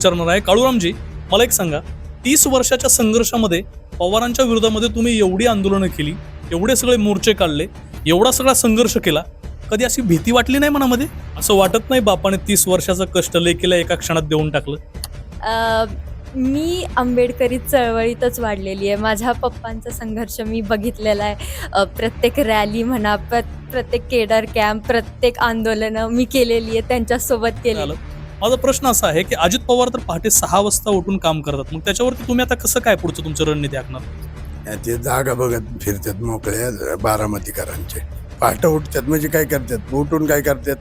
विचारणार आहे. काळूरामजी, मला एक सांगा, 30 वर्षाच्या संघर्षामध्ये पवारांच्या विरोधामध्ये तुम्ही एवढी आंदोलनं केली, एवढे सगळे मोर्चे काढले, एवढा सगळा संघर्ष केला, कधी अशी भीती वाटली नाही मनामध्ये? असं वाटत नाही बापाने 30 वर्षाचं कष्ट लेकीला एका क्षणात देऊन टाकलं? अ, मी आंबेडकरी चळवळीतच वाढलेली आहे. माझ्या पप्पांचा संघर्ष मी बघितलेला आहे. प्रत्येक रॅली म्हणा, प्रत्येक केडर कॅम्प, प्रत्येक आंदोलनं मी केलेली आहे, त्यांच्यासोबत केलेली. झालं. माझा प्रश्न असा आहे की अजित पवार तर पहाटे 6 वाजता उठून काम करतात, मग त्याच्यावरती तुम्ही आता कसं काय पुढचं तुमचं रणनीती आखणार? ते जागा बघत फिरतात मोकळ्या बारामतीकरांचे. पहाटे उठतात म्हणजे काय करतात, उठून काय करतात,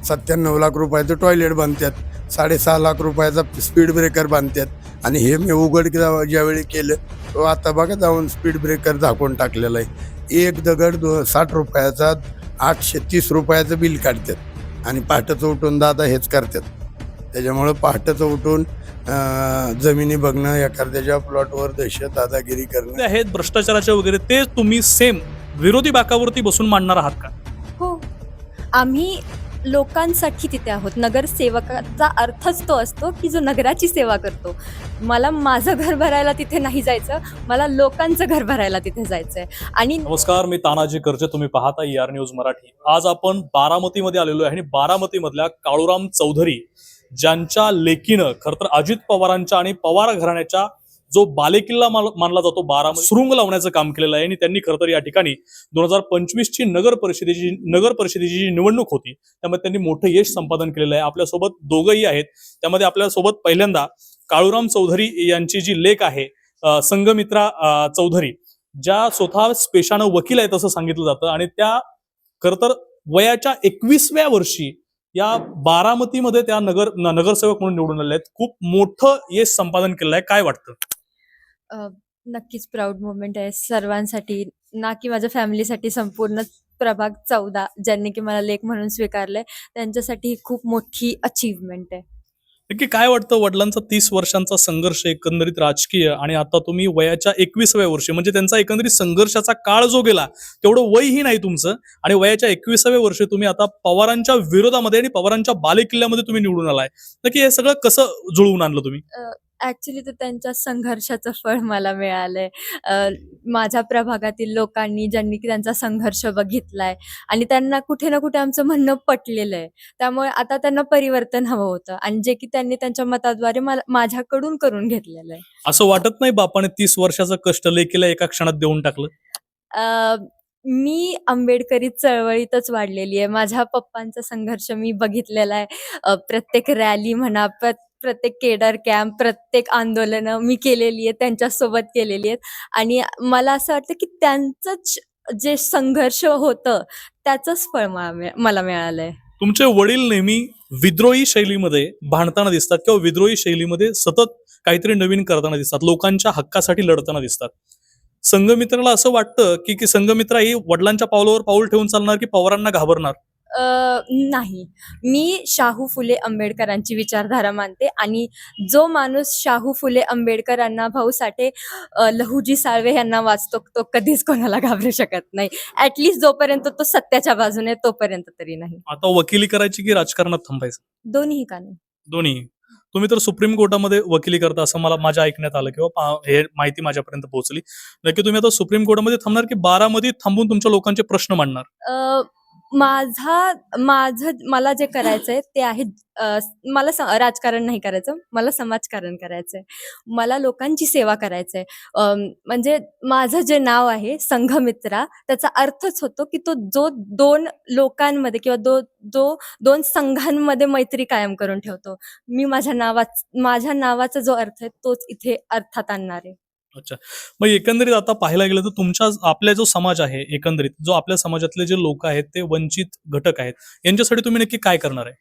97 लाख रुपयाचं टॉयलेट बांधतात, 6.5 लाख रुपयाचा स्पीड ब्रेकर बांधतात. आणि हे मी उघड ज्यावेळी केलं तो आता बघा जाऊन स्पीड ब्रेकर झाकून टाकलेला आहे. एक दगड 60 रुपयाचा 830 रुपयाचं बिल काढतात आणि पहाटेचं उठून दादा हेच करतात. त्याच्यामुळं पहाटेचं उठून जमिनी बघणं, एखाद्याच्या प्लॉटवर दहशत दादागिरी करणं. ते आहेत भ्रष्टाचाराचे वगैरे, ते तुम्ही सेम विरोधी बाकावरती बसून मांडणार आहात का? हो, आम्ही लोकांसाठी तिथे आहोत. नगरसेवकाचा अर्थच तो असतो की जो नगराची सेवा करतो. मला माझं घर भरायला तिथे नाही जायचं, मला लोकांचं घर भरायला तिथे जायचंय. आणि नमस्कार, मी तानाजी कर्जे, तुम्ही पाहता ER न्यूज मराठी. आज आपण बारामतीमध्ये आलेलो आहे आणि बारामतीमधल्या काळूराम चौधरी, ज्यांच्या लेकीनं खरं तर अजित पवारांच्या आणि पवार घराण्याच्या जो बालेकिल्ला मानला जातो बारामती, सुरुंग लावण्याचं काम केलेलं आहे. आणि त्यांनी खरं तर या ठिकाणी 2025ची नगर परिषदेची जी निवडणूक होती त्यामध्ये त्यांनी मोठं यश संपादन केलेलं आहे. आपल्यासोबत दोघंही आहेत. त्यामध्ये आपल्यासोबत पहिल्यांदा काळूराम चौधरी यांची जी लेक आहे संघमित्रा चौधरी, ज्या स्वतः पेशानं वकील आहेत असं सांगितलं जातं, आणि त्या खरं तर वयाच्या 21व्या वर्षी या बारामतीमध्ये त्या नगरसेवक म्हणून निवडून आले आहेत. खूप मोठं यश संपादन केलं आहे. काय वाटतं? नक्कीच प्राऊड मोमेंट आहे सर्वांसाठी, ना की माझ्या फॅमिलीसाठी. संपूर्ण प्रभाग 14 ज्यांनी की मला लेक म्हणून स्वीकारलंय, त्यांच्यासाठी ही खूप मोठी अचीवमेंट आहे. नक्की काय वाटतं, वडिलांचा 30 वर्षांचा संघर्ष एकंदरीत राजकीय, आणि आता तुम्ही वयाच्या 21व्या वर्षी, म्हणजे त्यांचा एकंदरीत संघर्षाचा काळ जो गेला तेवढं वयही नाही तुमचं, आणि वयाच्या 21व्या वर्षी तुम्ही आता पवारांच्या विरोधामध्ये आणि पवारांच्या बालेकिल्ल्यामध्ये तुम्ही निवडून आलाय. नक्की हे सगळं कसं जुळवून आणलं तुम्ही? ऍक्च्युली तर त्यांच्या संघर्षाचं फळ मला मिळालंय. माझ्या प्रभागातील लोकांनी ज्यांनी की त्यांचा संघर्ष बघितलाय आणि त्यांना कुठे ना कुठे आमचं म्हणणं पटलेलं आहे. त्यामुळे आता त्यांना परिवर्तन हवं होतं आणि जे की त्यांनी त्यांच्या मताद्वारे माझ्याकडून करून घेतलेलं आहे. असं वाटत नाही बापाने 30 वर्षाचं कष्ट लेकीला एका क्षणात देऊन टाकलं? अ, मी आंबेडकरी चळवळीतच वाढलेली आहे. माझ्या पप्पांचा संघर्ष मी बघितलेला आहे. प्रत्येक रॅली म्हणा, प्रत्येक केडर कॅम्प, प्रत्येक आंदोलनं मी केलेली आहेत, त्यांच्यासोबत केलेली आहेत. आणि मला असं वाटतं की त्यांचंच जे संघर्ष होतं त्याचंच फळ मला मिळालंय. तुमचे वडील नेहमी विद्रोही शैलीमध्ये भांडताना दिसतात, किंवा विद्रोही शैलीमध्ये सतत काहीतरी नवीन करताना दिसतात, लोकांच्या हक्कासाठी लढताना दिसतात. संघमित्राला असं वाटतं की संघमित्रा ही वडिलांच्या पावलावर पाऊल ठेवून चालणार, की पवारांना घाबरणार? नाही. मी शाहू फुले आंबेडकरांची विचारधारा मानते आणि जो माणूस शाहू फुले आंबेडकर, अण्णाभाऊ साठे, लहुजी साळवे यांना वाचतो, तो कधीच कोणाला घाबरू शकत नाही. ॲटलीस्ट जोपर्यंत तो सत्याच्या बाजूने तोपर्यंत तरी नाही. आता वकिली करायची की राजकारणात थांबायचं? दोन्हीही का नाही? दोन्ही. तुम्ही तर सुप्रीम कोर्टामध्ये वकिली करता असं माझ्या ऐकण्यात आलं, किंवा हे माहिती माझ्यापर्यंत पोहोचली. नक्की तुम्ही आता सुप्रीम कोर्टामध्ये थांबणार, की बारामतीत थांबून तुमच्या लोकांचे प्रश्न मांडणार? मला जे करायचंय ते आहे, मला राजकारण नाही करायचं, मला समाजकारण करायचंय. मला लोकांची सेवा करायचंय. म्हणजे माझं जे नाव आहे संघमित्रा, त्याचा अर्थच होतो की तो जो 2 लोकांमध्ये किंवा जो 2 संघांमध्ये मैत्री कायम करून ठेवतो. मी माझ्या नावाचा जो अर्थ आहे तोच इथे अर्थात आणणार आहे. अच्छा. मग एकंदरीत आता पाहायला गेलं तर आपला जो समाज आहे, एकंदरीत जो आपल्या समाजातले जे लोक आहेत ते वंचित घटक आहेत, यांच्यासाठी तुम्ही नक्की काय करणार आहे?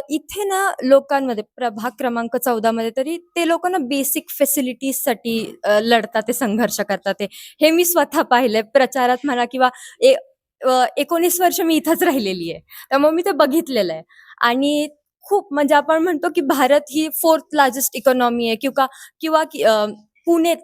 इथे ना लोकांमध्ये प्रभाग क्रमांक 14 मध्ये तरी ते लोक ना बेसिक फॅसिलिटीजसाठी लढतात, ते संघर्ष करतात. हे मी स्वतः पाहिलंय प्रचारात म्हणा, किंवा 19 वर्ष मी इथंच राहिलेली आहे. त्यामुळे मी ते बघितलेलं आहे. आणि खूप म्हणजे आपण म्हणतो की भारत ही 4th लार्जेस्ट इकॉनॉमी आहे, किंवा पुणेत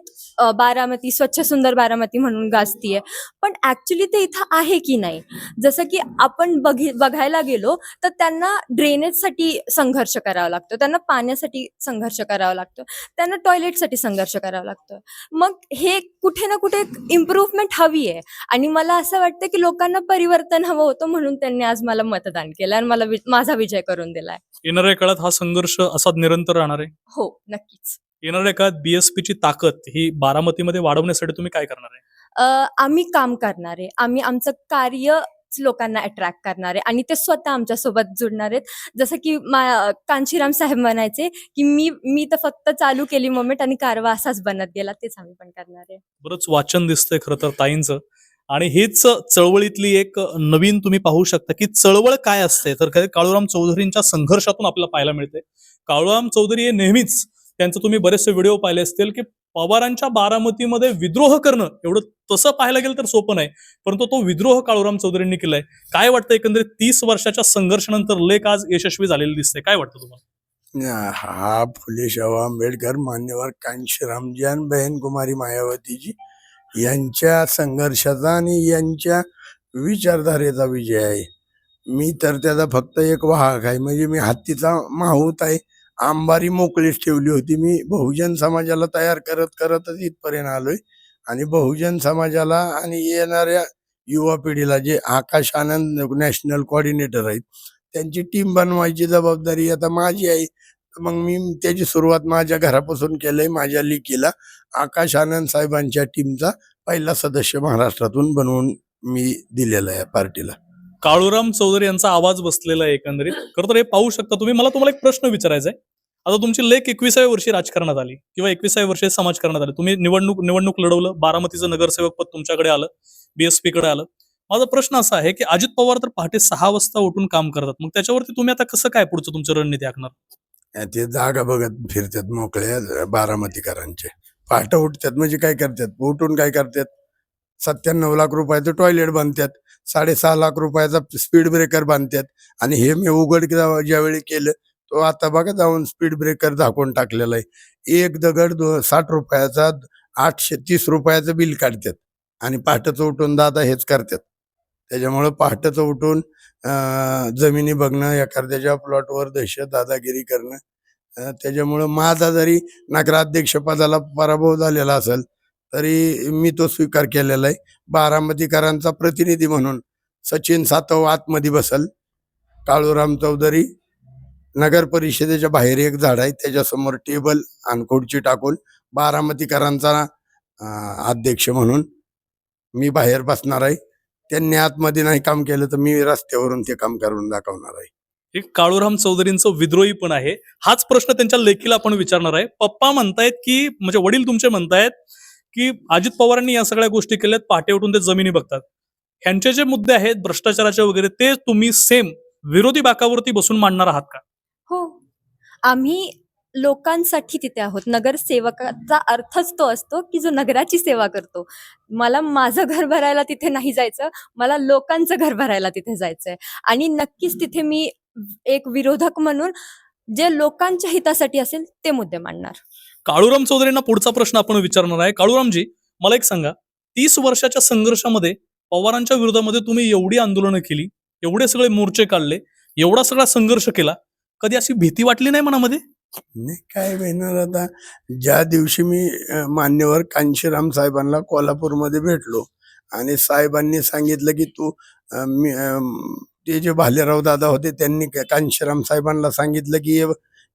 बारामती स्वच्छ सुंदर बारामती म्हणून गाजतीये, पण ऍक्च्युली ते इथं आहे की नाही. जसं की आपण बघायला गेलो तर त्यांना ड्रेनेजसाठी संघर्ष करावा लागतो, त्यांना पाण्यासाठी संघर्ष करावा लागतो, त्यांना टॉयलेटसाठी संघर्ष करावा लागतो. मग हे कुठे ना कुठे इम्प्रूव्हमेंट हवी आहे आणि मला असं वाटतं की लोकांना परिवर्तन हवं होतं, म्हणून त्यांनी आज मला मतदान केलं आणि मला माझा विजय करून दिलाय. येणाऱ्या काळात हा संघर्ष असा निरंतर राहणार आहे. हो, नक्कीच. येणाऱ्या काळात बीएसपीची ताकद ही बारामतीमध्ये वाढवण्यासाठी तुम्ही काय करणार आहे? आम्ही काम करणार आहे. आम्ही आमचं कार्य लोकांना अट्रॅक्ट करणार आहे आणि ते स्वतः आमच्यासोबत जुडणार आहेत. जसं की कांशीराम साहेब म्हणायचे की मी तर फक्त चालू केली मोमेंट आणि कारवा असाच बनत गेला. तेच आम्ही पण करणार आहे. बरंच वाचन दिसतंय खरं तर ताईंचं. आणि हेच चळवळीतली एक नवीन तुम्ही पाहू शकता की चळवळ काय असते, तर काय काळूराम चौधरींच्या संघर्षातून आपल्याला पाहायला मिळते. काळूराम चौधरी हे नेहमीच, त्यांचे तुम्ही बरेचसे व्हिडिओ पाहिले असतील की पवारांच्या बारामतीमध्ये विद्रोह करणं एवढं तसं पाहायला गेलं तर सोपं नाही, परंतु तो विद्रोह काळूराम चौधरींनी केलाय. काय वाटतं एकंदरीत 30 वर्षाच्या संघर्षानंतर लेख आज यशस्वी झालेली दिसते, काय वाटतं तुम्हाला? हा फुले शाहू आंबेडकर, मान्यवर कांशीरामजी आणि बहन कुमारी मायावतीजी यांच्या संघर्षाचा आणि यांच्या विचारधारेचा विजय आहे. मी तर त्याचा फक्त एक वाहक आहे, म्हणजे मी हत्तीचा माहूत आहे. अंबारी मोकळीच ठेवली होती. मी बहुजन समाजाला तयार करतच इथपर्यंत आलोय आणि बहुजन समाजाला आणि येणाऱ्या युवा पिढीला, जे आकाश आनंद नॅशनल कोऑर्डिनेटर आहेत, त्यांची टीम बनवायची जबाबदारी आता माझी आहे. मग मी त्याची सुरुवात माझ्या घरापासून केलंय. माझ्या लेकीला आकाश आनंद साहेबांच्या टीमचा पहिला सदस्य महाराष्ट्रातून बनवून मी दिलेला आहे पार्टीला. काळूराम चौधरी यांचा आवाज बसलेला आहे एकंदरीत. खरं तर हे पाहू शकता तुम्ही. मला तुम्हाला एक प्रश्न विचारायचा आहे. आता तुमची लेक 21व्या वर्षी राजकारणात आली किंवा 21व्या वर्षी समाजकारणात आली, तुम्ही निवडणूक लढवलं, बारामतीचं नगरसेवक पद तुमच्याकडे आलं, बीएसपी कडे आलं. माझा प्रश्न असा आहे की अजित पवार तर पहाटे 6 वाजता उठून काम करतात, मग त्याच्यावरती तुम्ही आता कसं काय पुढचं तुमची रणनीती आखणार? ते जागा बघत फिरतात मोकळ्या बारामतीकरांचे. पहाटे उठतात म्हणजे काय करतात, उठून काय करतात, 97 लाख रुपयाचं टॉयलेट बांधतात, 6.5 लाख रुपयाचा स्पीड ब्रेकर बांधतात. आणि हे मी उघड ज्यावेळी केलं, तो आता बघा जाऊन स्पीड ब्रेकर झाकून टाकलेला आहे. एक दगड 60 रुपयाचा 830 रुपयाचं बिल काढतात आणि पहाटेचं उठून दादा हेच करतात. त्याच्यामुळं पहाटेचं उठून जमिनी बघणं, एखाद्याच्या प्लॉटवर दहशत दादागिरी करणं, त्याच्यामुळं माझा जरी नगराध्यक्ष पदाला पराभव झालेला असेल तरी मी तो स्वीकार केलेला आहे. बारामतीकरांचा प्रतिनिधी म्हणून सचिन सातव आतमध्ये बसल. काळूराम चौधरी नगर परिषदेच्या बाहेर एक झाड आहे, त्याच्यासमोर टेबल आणि खुर्ची टाकून बारामतीकरांचा अध्यक्ष म्हणून मी बाहेर बसणार आहे. त्यांनी आतमध्ये नाही काम केलं तर मी रस्त्यावरून ते काम करून दाखवणार आहे. हे काळूराम चौधरींचं विद्रोही पण आहे. हाच प्रश्न त्यांच्या लेखीला आपण विचारणार आहे. पप्पा म्हणतायत की, म्हणजे वडील तुमचे म्हणतायत की अजित पवारांनी या सगळ्या गोष्टी केल्यात, पहाटे उठून ते जमिनी बघतात. ह्यांचे जे मुद्दे आहेत भ्रष्टाचाराचे वगैरे, ते तुम्ही सेम विरोधी बाकावरती बसून मांडणार आहात का? हो, आम्ही लोकांसाठी तिथे आहोत. नगरसेवकाचा अर्थच तो असतो की जो नगराची सेवा करतो. मला माझं घर भरायला तिथे नाही जायचं, मला लोकांचं घर भरायला तिथे जायचंय. आणि नक्कीच तिथे मी एक विरोधक म्हणून जे लोकांच्या हितासाठी असेल ते मुद्दे मांडणार. काळूराम चौधरींना पुढचा प्रश्न आपण विचारणार आहे. काळूरामजी, मला एक सांगा, 30 वर्षाच्या संघर्षामध्ये पवारांच्या विरोधामध्ये तुम्ही एवढी आंदोलनं केली, एवढे सगळे मोर्चे काढले, एवढा सगळा संघर्ष केला, कधी अशी भीती वाटली नाही मनामध्ये? नाही, काय भेटणार आता. ज्या दिवशी मी मान्यवर कांशीराम साहेबांना कोल्हापूरमध्ये भेटलो आणि साहेबांनी सांगितलं की तू ते जे भालेराव दादा होते त्यांनी कांशीराम साहेबांना सांगितलं की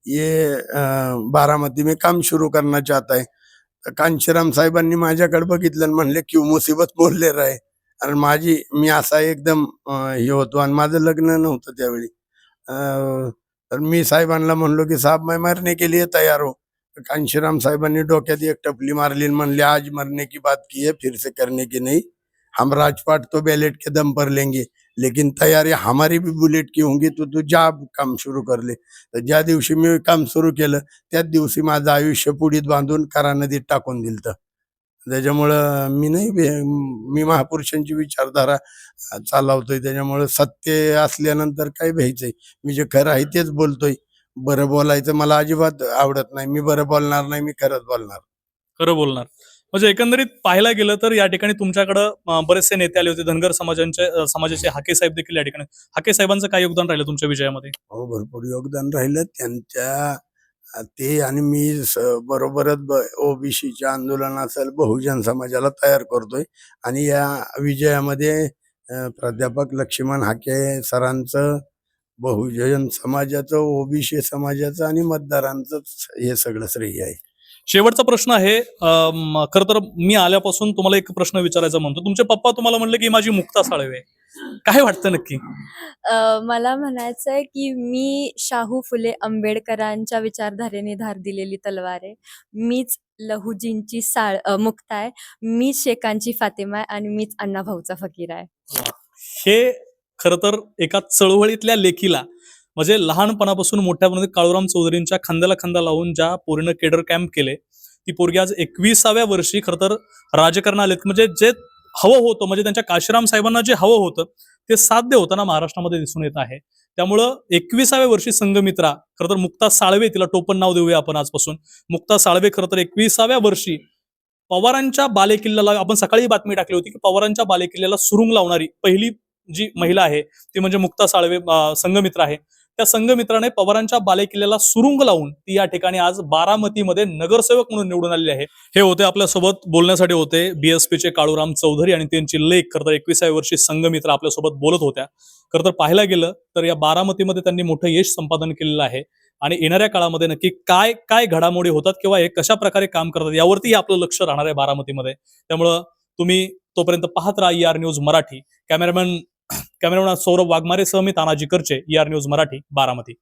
ये बारामती में काम शुरू करना चाहता है. तर कांशीराम साहेबांनी माझ्याकडे बघितलं आणि म्हणले क्यों मुसीबत बोलले राय. आणि मी असा एकदम हे होतो आणि माझं लग्न नव्हतं त्यावेळी. तर मी साहेबांना म्हणलो की साहब मैं मरने के लिए तैयार हो. कांशीराम साहेबांनी डोक्यात एक टपली मारली आणि म्हणले आज मरने की बात की है, फिर से करने की नहीं. हम राजपाट तो बैलेट के दम पर लेंगे, लेकिन तयारी हमारी भी बुलेट की होंगी. तू जा काम सुरू करले. तर ज्या दिवशी मी काम सुरू केलं त्याच दिवशी माझं आयुष्य पुढीत बांधून करा नदीत टाकून दिलं. त्याच्यामुळं मी महापुरुषांची विचारधारा चालवतोय. त्याच्यामुळं सत्य असल्यानंतर काय भ्यायचंय. मी जे खरं आहे तेच बोलतोय. बरं बोलायचं मला अजिबात आवडत नाही. मी बरं बोलणार नाही, मी खरंच बोलणार. खरं बोलणार. म्हणजे एकंदरीत पाहायला गेलं तर या ठिकाणी तुमच्याकडं बरेचसे नेते आले होते. धनगर समाजाचे हाके साहेब देखील या ठिकाणी. हाके साहेबांचं काय योगदान राहिलं तुमच्या विजयामध्ये? हो, भरपूर योगदान राहिलं त्यांच्या. ते आणि मी बरोबरच ओबीसीच्या आंदोलन असेल, बहुजन समाजाला तयार करतोय. आणि या विजयामध्ये प्राध्यापक लक्ष्मण हाके सरांचं, बहुजन समाजाचं, ओबीसी समाजाचं आणि मतदारांचं हे सगळं श्रेय आहे. शेवटचा प्रश्न आहे. खरं तर मी आल्यापासून तुम्हाला एक प्रश्न विचारायचा म्हणतो. तुमचे पप्पा तुम्हाला म्हणले की माझी मुक्ता साळवे आहे. काय वाटतं नक्की? मला म्हणायचं आहे की मी शाहू फुले आंबेडकरांच्या विचारधारेने धार दिलेली तलवार आहे. मीच लहुजींची मुक्ता आहे. मीच शेखांची फातिमा आहे आणि मीच अण्णाभाऊचा फकीर आहे. हे खरं तर एका चळवळीतल्या लेखीला, म्हणजे लहानपणापासून मोठ्यापर्यंत काळूराम चौधरींच्या खांद्याला खांदा लावून ज्या पोरीनं केडर कॅम्प केले, ती पोरगी आज 21व्या वर्षी खरं तर राजकारणात आलेत. म्हणजे जे हवं होतं, म्हणजे त्यांच्या काशीराम साहेबांना जे हवं होतं ते साध्य होताना महाराष्ट्रामध्ये दिसून येत आहे. त्यामुळं 21व्या वर्षी संघमित्रा, खरं तर मुक्ता साळवे, तिला टोपण नाव देऊया आपण आजपासून. मुक्ता साळवे खरं तर 21व्या वर्षी पवारांच्या बालेकिल्ल्याला, आपण सकाळी बातमी टाकली होती की पवारांच्या बालेकिल्ल्याला सुरुंग लावणारी पहिली जी महिला आहे ती म्हणजे मुक्ता साळवे संघमित्र आहे. त्या संघमित्राने पवारांच्या बालेकिल्ल्याला सुरुंग लावून ती या ठिकाणी आज बारामतीमध्ये नगरसेवक म्हणून निवडून आलेले आहे. हे होते आपल्यासोबत बोलण्यासाठी होते बीएसपीचे काळूराम चौधरी आणि त्यांची लेख खरं तर 21व्या वर्षी संघमित्र आपल्यासोबत बोलत होत्या. खरं तर पाहायला गेलं तर या बारामतीमध्ये त्यांनी मोठं यश संपादन केलेलं आहे आणि येणाऱ्या काळामध्ये नक्की काय काय घडामोडी होतात किंवा हे कशा प्रकारे काम करतात यावरती आपलं लक्ष राहणार आहे बारामतीमध्ये. त्यामुळं तुम्ही तोपर्यंत पाहत राहा ER news Marathi. Cameraman Saurabh वाघमारेसह मी तानाजी करचे, ER न्यूज मराठी, बारामती.